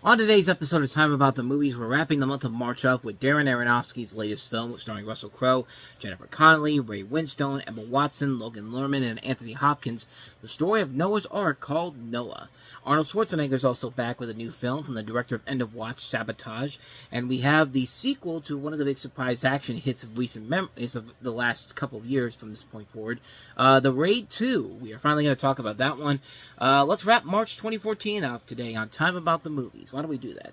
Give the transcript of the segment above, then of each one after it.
On today's episode of Time About the Movies, we're wrapping the month of March up with Darren Aronofsky's latest film, starring Russell Crowe, Jennifer Connelly, Ray Winstone, Emma Watson, Logan Lerman, and Anthony Hopkins, the story of Noah's Ark called Noah. Arnold Schwarzenegger is also back with a new film from the director of End of Watch, Sabotage, and we have the sequel to one of the big surprise action hits of recent memories of the last couple of years from this point forward, The Raid 2. We are finally going to talk about that one. Let's wrap March 2014 off today on Time About the Movies. Why don't we do that?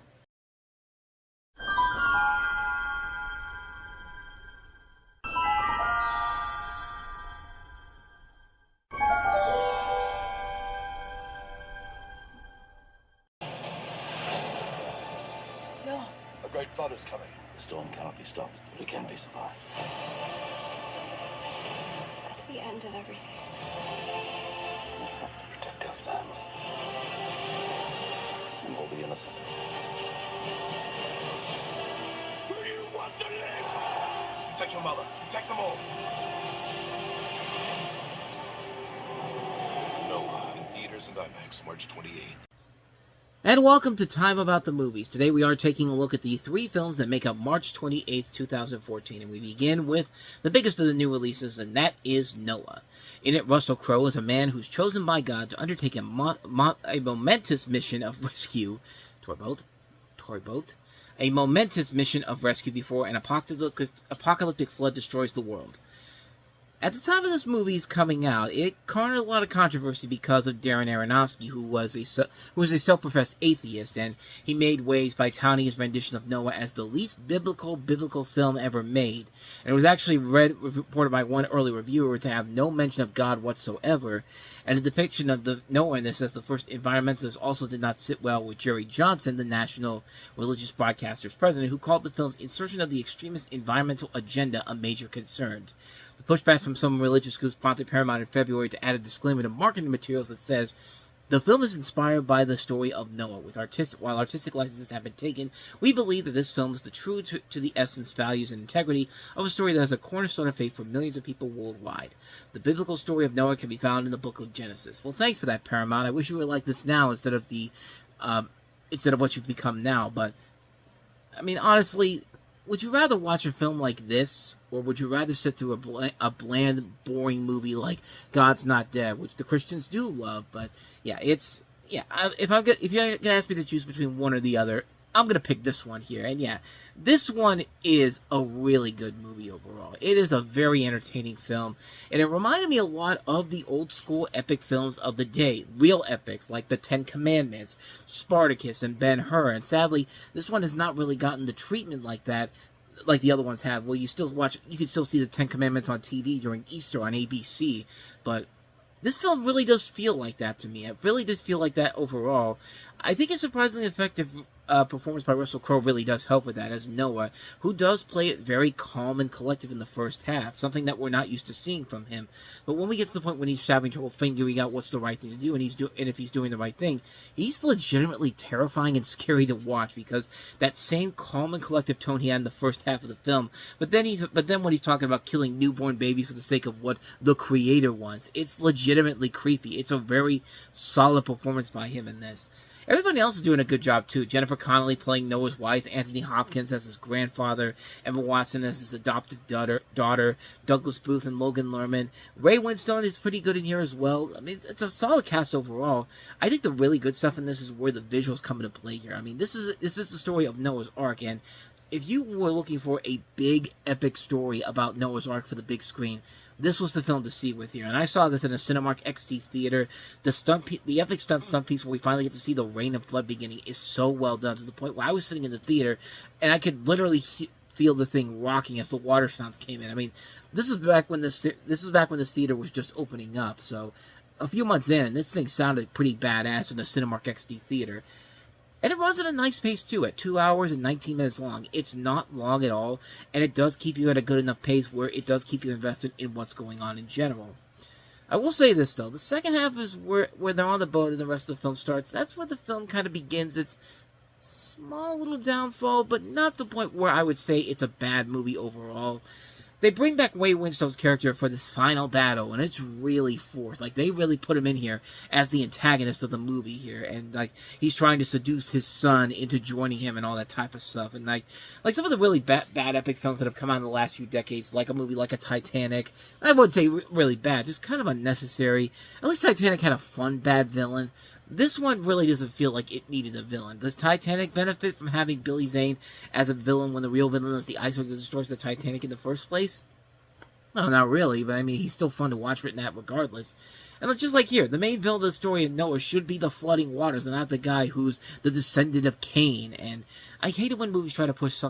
No. A great flood is coming. The storm cannot be stopped, but it can be survived. That's the end of everything. We have to protect our family. And all the innocent. Do you want to live? Protect your mother. Protect them all. Noah in theaters and IMAX, March 28th. And welcome to Time About the Movies. Today we are taking a look at the three films that make up March 28th, 2014. And we begin with the biggest of the new releases, and that is Noah. In it, Russell Crowe is a man who's chosen by God to undertake a momentous mission of rescue. Toy boat? A momentous mission of rescue before an apocalyptic flood destroys the world. At the time of this movie's coming out, it garnered a lot of controversy because of Darren Aronofsky, who was a self-professed atheist, and he made waves by touting his rendition of Noah as the least biblical film ever made. And it was actually reported by one early reviewer to have no mention of God whatsoever, and the depiction of the Noah in this as the first environmentalist also did not sit well with Jerry Johnson, the National Religious Broadcasters president, who called the film's insertion of the extremist environmental agenda a major concern. The pushback from some religious groups prompted Paramount in February to add a disclaimer to marketing materials that says, "The film is inspired by the story of Noah. While artistic licenses have been taken, we believe that this film is the true to the essence, values, and integrity of a story that is a cornerstone of faith for millions of people worldwide. The biblical story of Noah can be found in the book of Genesis." Well, thanks for that, Paramount. I wish you were like this now instead of what you've become now. But I mean, honestly, would you rather watch a film like this, or would you rather sit through a bland, boring movie like God's Not Dead, which the Christians do love? But yeah, if you're gonna ask me to choose between one or the other, I'm gonna pick this one here. And yeah, this one is a really good movie overall. It is a very entertaining film, and it reminded me a lot of the old school epic films of the day, real epics like the Ten Commandments, Spartacus, and Ben-Hur. And sadly, this one has not really gotten the treatment like that, like the other ones have. Well, you can still see the Ten Commandments on TV during Easter on ABC, but this film really does feel like that to me. It really did feel like that overall. I think a surprisingly effective performance by Russell Crowe really does help with that as Noah, who does play it very calm and collective in the first half, something that we're not used to seeing from him. But when we get to the point when he's having trouble figuring out what's the right thing to do, and if he's doing the right thing, he's legitimately terrifying and scary to watch, because that same calm and collective tone he had in the first half of the film, but then when he's talking about killing newborn babies for the sake of what the creator wants, it's legitimately creepy. It's a very solid performance by him in this. Everybody else is doing a good job, too. Jennifer Connelly playing Noah's wife, Anthony Hopkins as his grandfather, Emma Watson as his adopted daughter, Douglas Booth and Logan Lerman. Ray Winstone is pretty good in here as well. I mean, it's a solid cast overall. I think the really good stuff in this is where the visuals come into play here. I mean, this is the story of Noah's Ark, and if you were looking for a big, epic story about Noah's Ark for the big screen, this was the film to see with here. And I saw this in a Cinemark XD theater. The epic stunt piece where we finally get to see the rain and flood beginning is so well done, to the point where I was sitting in the theater and I could literally feel the thing rocking as the water sounds came in. I mean, this was back when this theater was just opening up. So a few months in, and this thing sounded pretty badass in a Cinemark XD theater. And it runs at a nice pace, too, at 2 hours and 19 minutes long. It's not long at all, and it does keep you at a good enough pace where it does keep you invested in what's going on in general. I will say this, though. The second half is where they're on the boat and the rest of the film starts. That's where the film kind of begins its small little downfall, but not to the point where I would say it's a bad movie overall. they bring back Ray Winstone's character for this final battle, and it's really forced. Like, they really put him in here as the antagonist of the movie here, and, like, he's trying to seduce his son into joining him and all that type of stuff. And, like some of the really bad epic films that have come out in the last few decades, like a movie like a Titanic, I wouldn't say really bad, just kind of unnecessary. At least Titanic had a fun bad villain. This one really doesn't feel like it needed a villain. Does Titanic benefit from having Billy Zane as a villain when the real villain is the iceberg that destroys the Titanic in the first place? No, not really, but I mean, he's still fun to watch in that regardless. And it's just like here, the main villain of the story in Noah should be the flooding waters and not the guy who's the descendant of Cain. And I hate it when movies try to push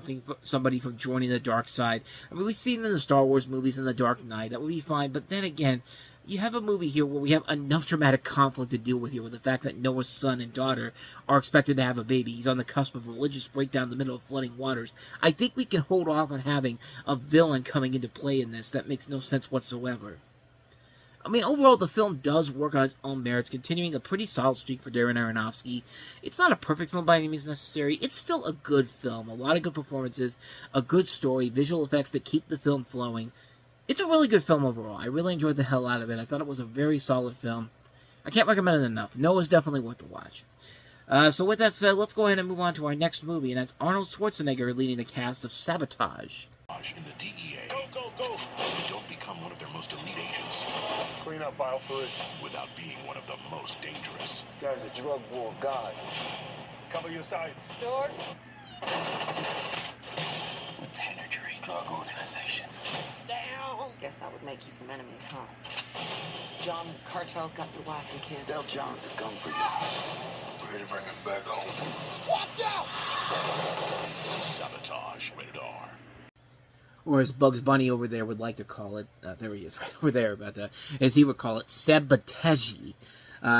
somebody from joining the dark side. I mean, we've seen it in the Star Wars movies and The Dark Knight, that would be fine, but then again, you have a movie here where we have enough dramatic conflict to deal with here, with the fact that Noah's son and daughter are expected to have a baby. He's on the cusp of religious breakdown in the middle of flooding waters. I think we can hold off on having a villain coming into play in this. That makes no sense whatsoever. I mean, overall, the film does work on its own merits, continuing a pretty solid streak for Darren Aronofsky. It's not a perfect film by any means necessary. It's still a good film. A lot of good performances, a good story, visual effects that keep the film flowing. It's a really good film overall. I really enjoyed the hell out of it. I thought it was a very solid film. I can't recommend it enough. Noah's definitely worth the watch. So with that said, let's go ahead and move on to our next movie, and that's Arnold Schwarzenegger leading the cast of Sabotage. In the DEA. Go! You don't become one of their most elite agents Clean up aisle 3. without being one of the most dangerous. This guy's a drug war god. Cover your sides. Door. Penetrate drug organizations. Down. Guess that would make you some enemies, huh? John, the cartel's got the wife and kid. Tell John to come for you. Ready to bring him back home. Sabotage. Rated R. Or as Bugs Bunny over there would like to call it, there he is, right over there, but as he would call it, Sabotage.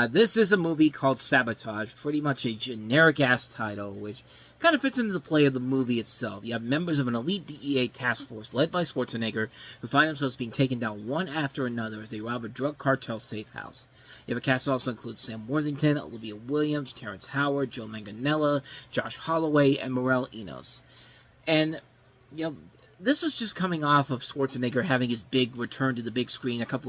This is a movie called Sabotage, pretty much a generic-ass title, which kind of fits into the play of the movie itself. You have members of an elite DEA task force led by Schwarzenegger who find themselves being taken down one after another as they rob a drug cartel safe house. You have a cast that also includes Sam Worthington, Olivia Williams, Terrence Howard, Joe Manganiello, Josh Holloway, and Morel Enos. And, you know, this was just coming off of Schwarzenegger having his big return to the big screen a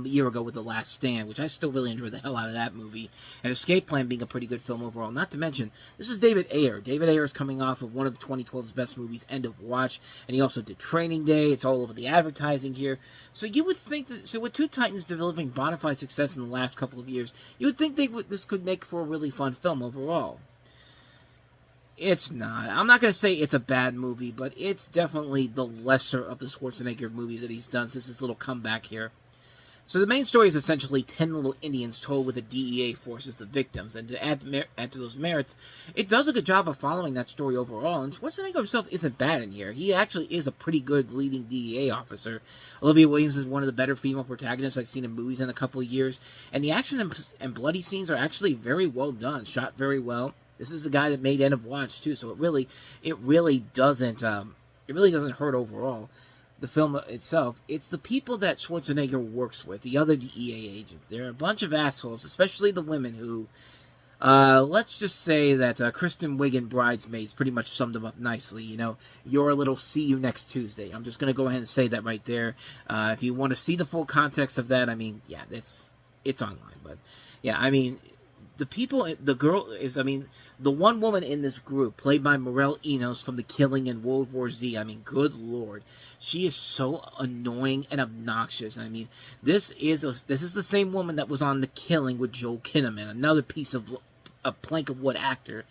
year ago with The Last Stand, which I still really enjoyed the hell out of that movie. And Escape Plan being a pretty good film overall. Not to mention, this is David Ayer. David Ayer is coming off of one of 2012's best movies, End of Watch, and he also did Training Day. It's all over the advertising here. So you would think that, so with Two Titans delivering bona fide success in the last couple of years, you would think this could make for a really fun film overall. It's not. I'm not going to say it's a bad movie, but it's definitely the lesser of the Schwarzenegger movies that he's done since his little comeback here. So the main story is essentially 10 little Indians told with the DEA force as the victims, and to add to those merits, it does a good job of following that story overall, and Schwarzenegger himself isn't bad in here. He actually is a pretty good leading DEA officer. Olivia Williams is one of the better female protagonists I've seen in movies in a couple of years, and the action and bloody scenes are actually very well done, shot very well. This is the guy that made End of Watch too, so it really doesn't hurt overall. The film itself, it's the people that Schwarzenegger works with, the other DEA agents. They're a bunch of assholes, especially the women who, let's just say that Kristen Wiig in Bridesmaids pretty much summed them up nicely. You know, you're a little see you next Tuesday. I'm just going to go ahead and say that right there. If you want to see the full context of that, I mean, yeah, it's online. But, yeah, I mean, the one woman in this group, played by Morel Enos from The Killing in World War Z, I mean, good lord, she is so annoying and obnoxious. I mean, this is the same woman that was on The Killing with Joel Kinnaman, another piece of a plank of wood actor.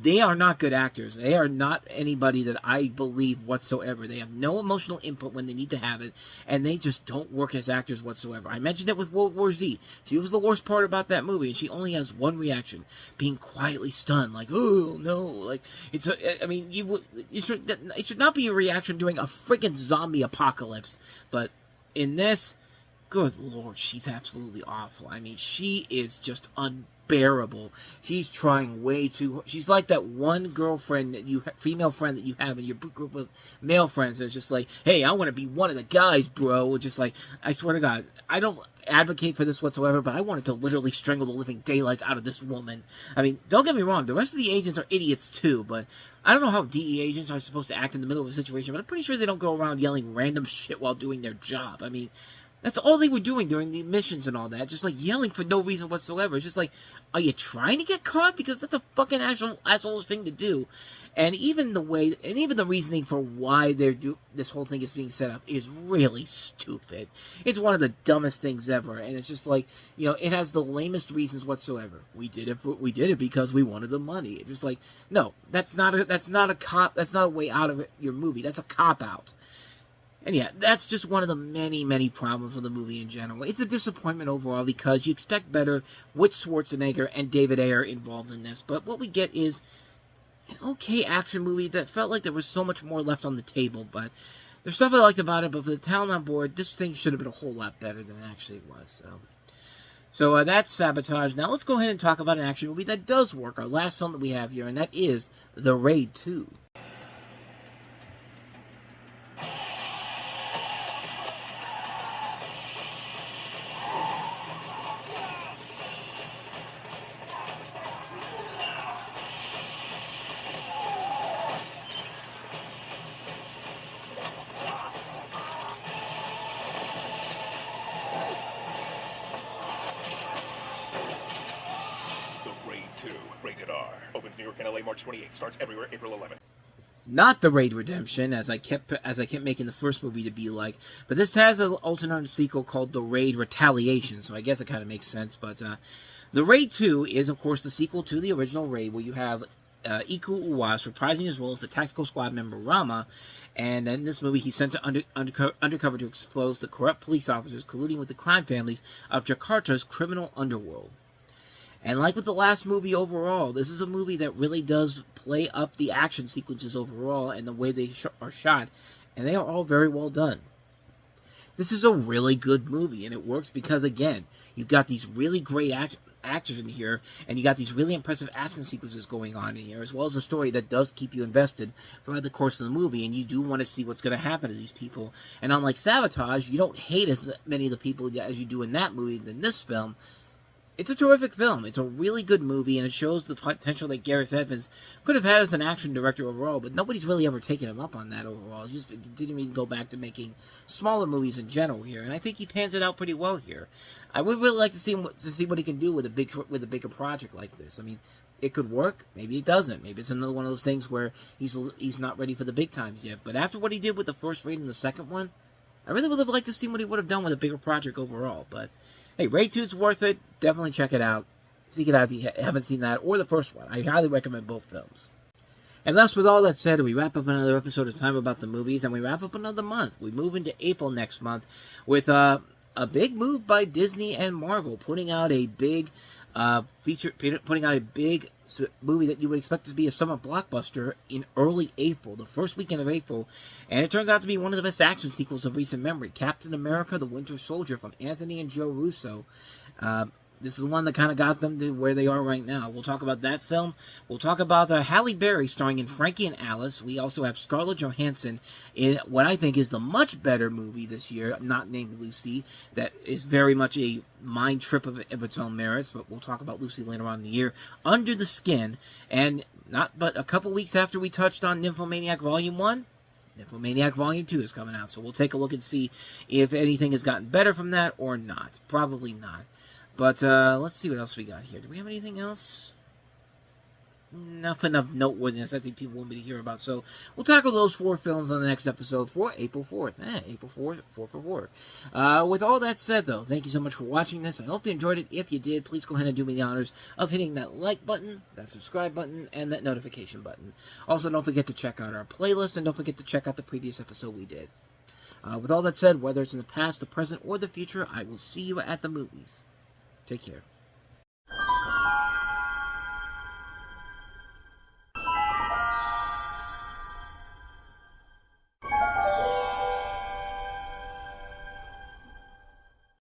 They are not good actors. They are not anybody that I believe whatsoever. They have no emotional input when they need to have it, and they just don't work as actors whatsoever. I mentioned it with World War Z. She was the worst part about that movie, and she only has one reaction, being quietly stunned, like, oh no, like, it should not be a reaction during a freaking zombie apocalypse, but in this, good lord, she's absolutely awful. I mean, she is just unbearable. She's trying way too. She's like that one girlfriend that female friend that you have in your group of male friends. That's just like, hey, I want to be one of the guys, bro. Just like, I swear to God, I don't advocate for this whatsoever, but I wanted to literally strangle the living daylights out of this woman. I mean, don't get me wrong, the rest of the agents are idiots too, but I don't know how DE agents are supposed to act in the middle of a situation, but I'm pretty sure they don't go around yelling random shit while doing their job. I mean, that's all they were doing during the missions and all that. Just like yelling for no reason whatsoever. It's just like, are you trying to get caught? Because that's a fucking asshole thing to do. And even the reasoning for why this whole thing is being set up is really stupid. It's one of the dumbest things ever. And it's just like, you know, it has the lamest reasons whatsoever. We did it because we wanted the money. It's just like, no, that's not a way out of your movie. That's a cop out. And yeah, that's just one of the many, many problems with the movie in general. It's a disappointment overall because you expect better with Schwarzenegger and David Ayer involved in this. But what we get is an okay action movie that felt like there was so much more left on the table. But there's stuff I liked about it, but for the talent on board, this thing should have been a whole lot better than it actually was. So that's Sabotage. Now let's go ahead and talk about an action movie that does work. Our last film that we have here, and that is The Raid 2. Rated R. Opens New York and LA March 28th. Starts everywhere April 11th. Not The Raid Redemption, as I kept making the first movie to be like, but this has an alternate sequel called The Raid Retaliation, so I guess it kind of makes sense. But The Raid 2 is, of course, the sequel to the original Raid, where you have Iko Uwais reprising his role as the tactical squad member Rama, and in this movie he's sent to undercover to expose the corrupt police officers colluding with the crime families of Jakarta's criminal underworld. And like with the last movie overall, this is a movie that really does play up the action sequences overall and the way they are shot, and they are all very well done. This is a really good movie, and it works because, again, you've got these really great actors in here, and you got these really impressive action sequences going on in here, as well as a story that does keep you invested throughout the course of the movie, and you do want to see what's going to happen to these people. And unlike Sabotage, you don't hate as many of the people as you do in that movie than this film. It's a terrific film. It's a really good movie, and it shows the potential that Gareth Evans could have had as an action director overall, but nobody's really ever taken him up on that overall. He just didn't even go back to making smaller movies in general here, and I think he pans it out pretty well here. I would really like to see what he can do with a bigger project like this. I mean, it could work. Maybe it doesn't. Maybe it's another one of those things where he's not ready for the big times yet. But after what he did with the first Raid and the second one, I really would have liked to see what he would have done with a bigger project overall, but hey, Raid 2's worth it. Definitely check it out. Seek it out if you haven't seen that, or the first one. I highly recommend both films. And thus, with all that said, we wrap up another episode of Time About the Movies, and we wrap up another month. We move into April next month with a big move by Disney and Marvel, putting out a big movie that you would expect to be a summer blockbuster in early April, the first weekend of April, and it turns out to be one of the best action sequels of recent memory, Captain America: The Winter Soldier from Anthony and Joe Russo. This is one that kind of got them to where they are right now. We'll talk about that film. We'll talk about Halle Berry starring in Frankie and Alice. We also have Scarlett Johansson in what I think is the much better movie this year, Not Named Lucy, that is very much a mind trip of its own merits, but we'll talk about Lucy later on in the year. Under the Skin, and not but a couple weeks after we touched on Nymphomaniac Volume 1, Nymphomaniac Volume 2 is coming out, so we'll take a look and see if anything has gotten better from that or not. Probably not. But let's see what else we got here. Do we have anything else? Nothing of noteworthiness I think people want me to hear about. So we'll tackle those 4 films on the next episode for April 4th. April 4th, 4 for 4. With all that said, though, thank you so much for watching this. I hope you enjoyed it. If you did, please go ahead and do me the honors of hitting that like button, that subscribe button, and that notification button. Also, don't forget to check out our playlist, and don't forget to check out the previous episode we did. With all that said, whether it's in the past, the present, or the future, I will see you at the movies. Take care.